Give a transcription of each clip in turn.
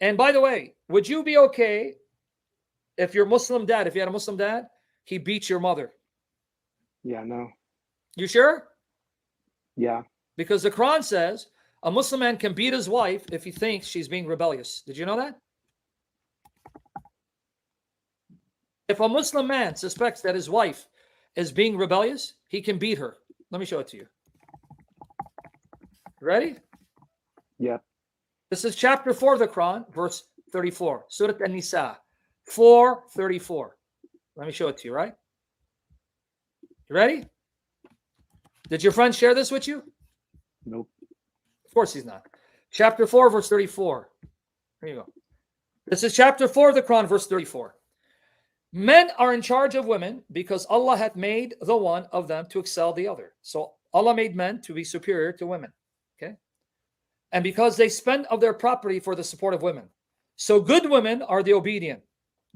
And by the way, would you be okay if your Muslim dad, if you had a Muslim dad, he beats your mother? Yeah, no. You sure? Yeah. Because the Quran says a Muslim man can beat his wife if he thinks she's being rebellious. Did you know that? If a Muslim man suspects that his wife is being rebellious, he can beat her. Let me show it to you. Ready? Yeah. This is chapter 4 of the Quran, verse 34. Surah An-Nisa, 4:34. Let me show it to you, right? You ready? Did your friend share this with you? Nope. Of course he's not. Chapter 4, verse 34. Here you go. This is chapter 4 of the Quran, verse 34. Men are in charge of women because Allah had made the one of them to excel the other. So Allah made men to be superior to women. Okay? And because they spend of their property for the support of women. So good women are the obedient,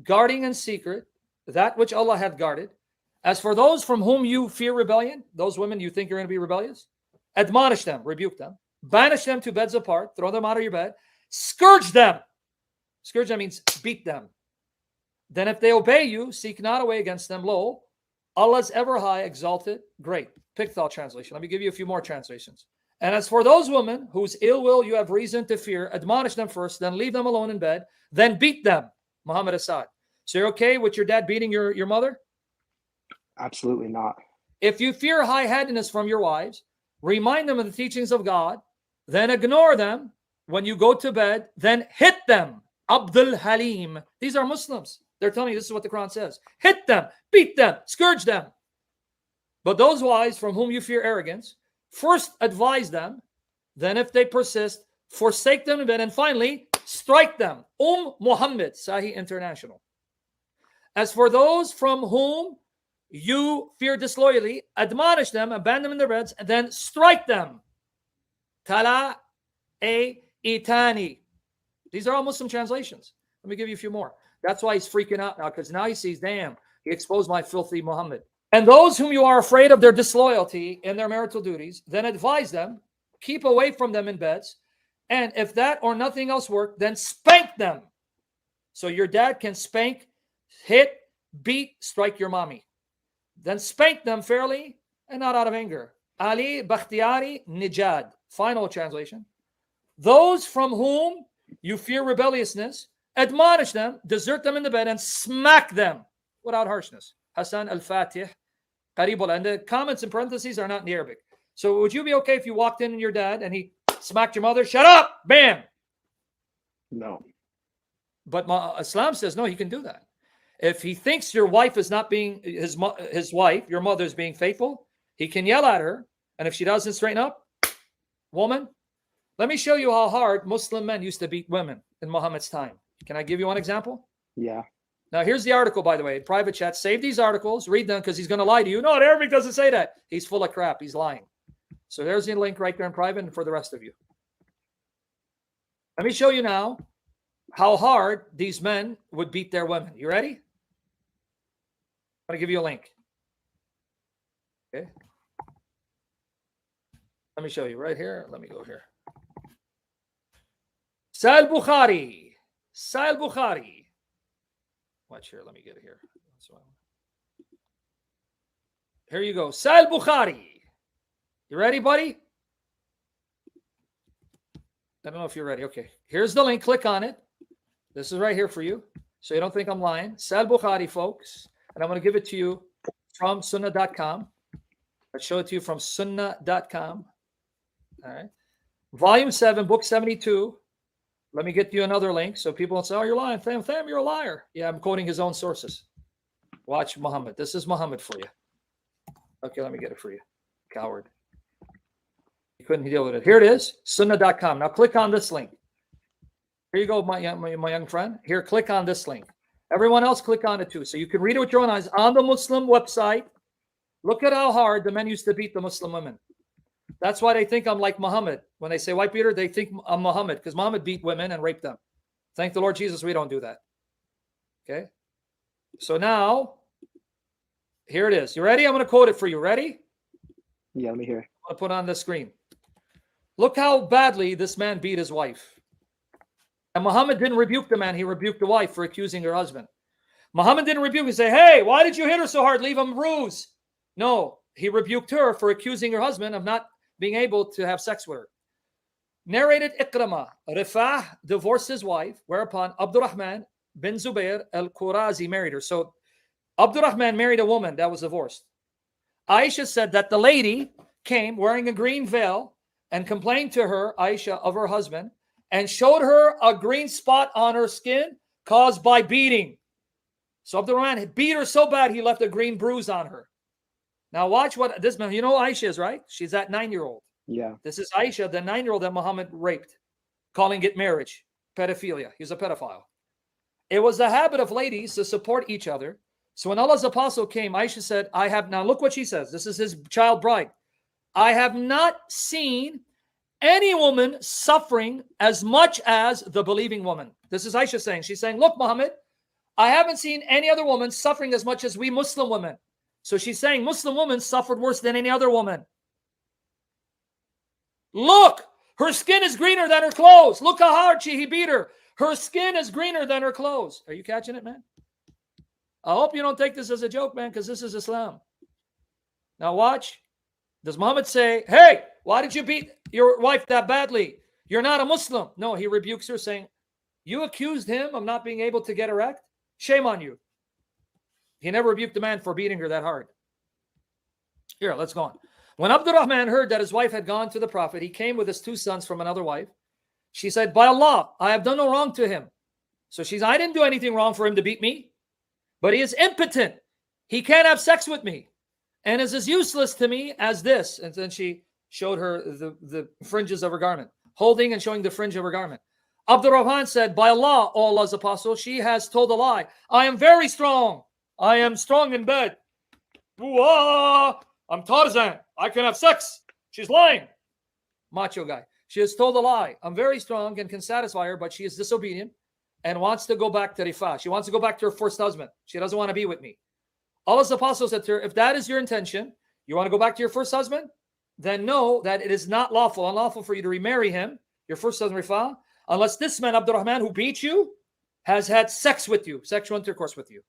guarding in secret that which Allah hath guarded. As for those from whom you fear rebellion, those women you think are going to be rebellious, admonish them, rebuke them, banish them to beds apart, throw them out of your bed, scourge them. Scourge them means beat them. Then if they obey you, seek not away against them. Lo, Allah's ever high, exalted, great. Pickthall translation. Let me give you a few more translations. And as for those women whose ill will you have reason to fear, admonish them first, then leave them alone in bed, then beat them. Muhammad Assad. So you're okay with your dad beating your mother? Absolutely not. If you fear high-handedness from your wives, remind them of the teachings of God, then ignore them when you go to bed, then hit them. Abdul Halim. These are Muslims. They're telling you this is what the Quran says. Hit them, beat them, scourge them. But those wives from whom you fear arrogance, first advise them, then if they persist, forsake them in bed, and finally, strike them. Muhammad, Sahih International. As for those from whom you fear disloyalty, admonish them, abandon them in their beds, and then strike them. Tala a itani. These are all Muslim translations. Let me give you a few more. That's why he's freaking out now, because now he sees, damn, he exposed my filthy Muhammad. And those whom you are afraid of their disloyalty in their marital duties, then advise them, keep away from them in beds, and if that or nothing else work, then spank them. So your dad can spank, hit, beat, strike your mommy. Then spank them fairly and not out of anger. Ali Bakhtiari Nijad. Final translation. Those from whom you fear rebelliousness, admonish them, desert them in the bed, and smack them without harshness. Hassan al-Fatih, Qaribul. And the comments in parentheses are not in the Arabic. So would you be okay if you walked in and your dad and he smacked your mother? Shut up! Bam! No. But Islam says no, he can do that. If he thinks your wife is not being, his wife, your mother is being faithful, he can yell at her. And if she doesn't straighten up, woman, let me show you how hard Muslim men used to beat women in Muhammad's time. Can I give you one example? Yeah. Now, here's the article, by the way. Private chat. Save these articles. Read them because he's going to lie to you. No, Arabic doesn't say that. He's full of crap. He's lying. So there's the link right there in private and for the rest of you. Let me show you now how hard these men would beat their women. You ready? I'm going to give you a link. Okay. Let me show you right here. Let me go here. Sahih Bukhari. Sahih Bukhari. Watch here. Let me get it here. Here you go. Sahih Bukhari. You ready, buddy? I don't know if you're ready. Okay. Here's the link. Click on it. This is right here for you. So you don't think I'm lying. Sahih Bukhari, folks. And I'm going to give it to you from sunnah.com. I'll show it to you from sunnah.com. All right. Volume 7, book 72. Let me get you another link so people don't say, oh, you're lying. Tham, you're a liar. Yeah, I'm quoting his own sources. Watch Muhammad. This is Muhammad for you. Okay, let me get it for you. Coward. You couldn't deal with it. Here it is, sunnah.com. Now click on this link. Here you go, my young friend. Here, click on this link. Everyone else click on it too. So you can read it with your own eyes on the Muslim website. Look at how hard the men used to beat the Muslim women. That's why they think I'm like Muhammad. When they say white beater, they think I'm Muhammad because Muhammad beat women and raped them. Thank the Lord Jesus, we don't do that. Okay? So now, here it is. You ready? I'm going to quote it for you. Ready? Yeah, let me hear. I'll put it on the screen. Look how badly this man beat his wife. And Muhammad didn't rebuke the man. He rebuked the wife for accusing her husband. Muhammad didn't rebuke and say, hey, why did you hit her so hard? Leave him bruise. No, he rebuked her for accusing her husband of not being able to have sex with her. Narrated Ikramah, Rifah divorced his wife, whereupon Abdurrahman bin Zubair al-Qurazi married her. So Abdurrahman married a woman that was divorced. Aisha said that the lady came wearing a green veil and complained to her, Aisha, of her husband, and showed her a green spot on her skin caused by beating. So Abdurrahman beat her so bad he left a green bruise on her. Now watch what this man, you know who Aisha is, right? She's that 9-year-old. Yeah. This is Aisha, the 9-year-old that Muhammad raped, calling it marriage, pedophilia. He's a pedophile. It was the habit of ladies to support each other. So when Allah's apostle came, Aisha said, I have, now look what she says. This is his child bride. I have not seen any woman suffering as much as the believing woman. This is Aisha saying. She's saying, look, Muhammad, I haven't seen any other woman suffering as much as we Muslim women. So she's saying Muslim women suffered worse than any other woman. Look, her skin is greener than her clothes. Look how hard he beat her. Her skin is greener than her clothes. Are you catching it, man? I hope you don't take this as a joke, man, because this is Islam. Now watch. Does Muhammad say, hey, why did you beat your wife that badly? You're not a Muslim. No, he rebukes her saying, you accused him of not being able to get erect? Shame on you. He never rebuked the man for beating her that hard. Here, let's go on. When Abdurrahman heard that his wife had gone to the Prophet, he came with his 2 sons from another wife. She said, by Allah, I have done no wrong to him. So she's, I didn't do anything wrong for him to beat me, but he is impotent. He can't have sex with me and is as useless to me as this. And then she showed her the fringes of her garment, holding and showing the fringe of her garment. Abdurrahman said, by Allah, O Allah's apostle, she has told a lie. I am very strong. I am strong in bed. Ooh, I'm Tarzan. I can have sex. She's lying. Macho guy. She has told a lie. I'm very strong and can satisfy her, but she is disobedient and wants to go back to Rifah. She wants to go back to her first husband. She doesn't want to be with me. Allah's apostle said to her, if that is your intention, you want to go back to your first husband, then know that it is not unlawful for you to remarry him, your first husband Rifah, unless this man, Abdurrahman, who beat you, has had sex with you, sexual intercourse with you.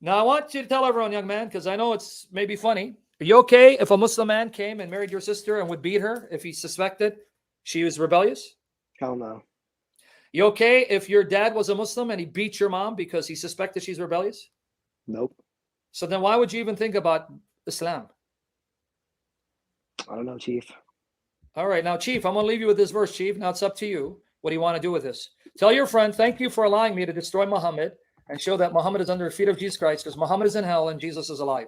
Now, I want you to tell everyone, young man, because I know it's maybe funny. Are you okay if a Muslim man came and married your sister and would beat her if he suspected she was rebellious? Hell no. You okay if your dad was a Muslim and he beat your mom because he suspected she's rebellious? Nope. So then why would you even think about Islam? I don't know, Chief. All right. Now, Chief, I'm going to leave you with this verse, Chief. Now it's up to you. What do you want to do with this? Tell your friend, thank you for allowing me to destroy Muhammad and show that Muhammad is under the feet of Jesus Christ because Muhammad is in hell and Jesus is alive.